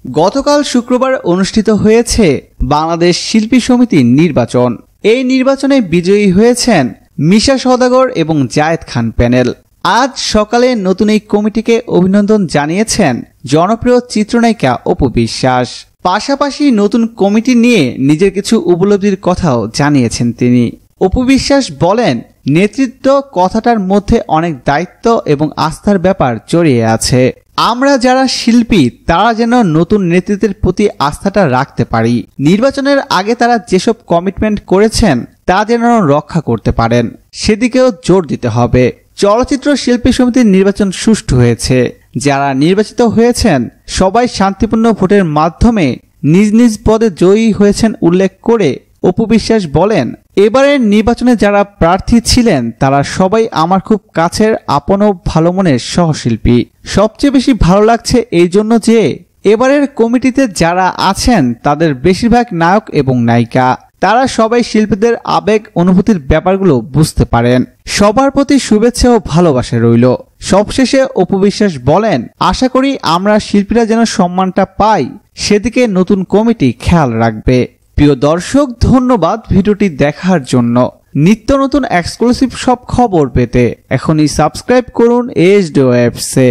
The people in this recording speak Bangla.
গতকাল শুক্রবার অনুষ্ঠিত হয়েছে বাংলাদেশ শিল্পী সমিতির নির্বাচন। এই নির্বাচনে বিজয়ী হয়েছেন মিশা সওদাগর এবং জায়েদ খান প্যানেল। আজ সকালে নতুন এই কমিটিকে অভিনন্দন জানিয়েছেন জনপ্রিয় চিত্রনায়িকা অপু বিশ্বাস। পাশাপাশি নতুন কমিটি নিয়ে নিজের কিছু উপলব্ধির কথাও জানিয়েছেন তিনি। অপু বিশ্বাস বলেন, নেতৃত্ব কথাটার মধ্যে অনেক দায়িত্ব এবং আস্থার ব্যাপার জড়িয়ে আছে। আমরা যারা শিল্পী তারা যেন নতুন নেতৃত্বের প্রতি আস্থাটা রাখতে পারি। নির্বাচনের আগে তারা যেসব কমিটমেন্ট করেছেন তা যেন রক্ষা করতে পারেন, সেদিকেও জোর দিতে হবে। চলচ্চিত্র শিল্পী সমিতির নির্বাচন সুষ্ঠু হয়েছে। যারা নির্বাচিত হয়েছেন সবাই শান্তিপূর্ণ ভোটের মাধ্যমে নিজ নিজ পদে জয়ী হয়েছেন উল্লেখ করে অপু বিশ্বাস বলেন, এবারের নির্বাচনে যারা প্রার্থী ছিলেন তারা সবাই আমার খুব কাছের আপন ও ভালো মনের সহশিল্পী। সবচেয়ে বেশি ভালো লাগছে এই জন্য যে এবারের কমিটিতে যারা আছেন তাদের বেশিরভাগ নায়ক এবং নায়িকা। তারা সবাই শিল্পীদের আবেগ অনুভূতির ব্যাপারগুলো বুঝতে পারেন। সবার প্রতি শুভেচ্ছা ও ভালোবাসা রইল। সবশেষে অপু বিশ্বাস বলেন, আশা করি আমরা শিল্পীরা যেন সম্মানটা পাই, সেদিকে নতুন কমিটি খেয়াল রাখবে। প্রিয় দর্শক, ধন্যবাদ ভিডিওটি দেখার জন্য। নিত্য নতুন এক্সক্লুসিভ সব খবর পেতে এখনই সাবস্ক্রাইব করুন এইচডি ওয়েবসে।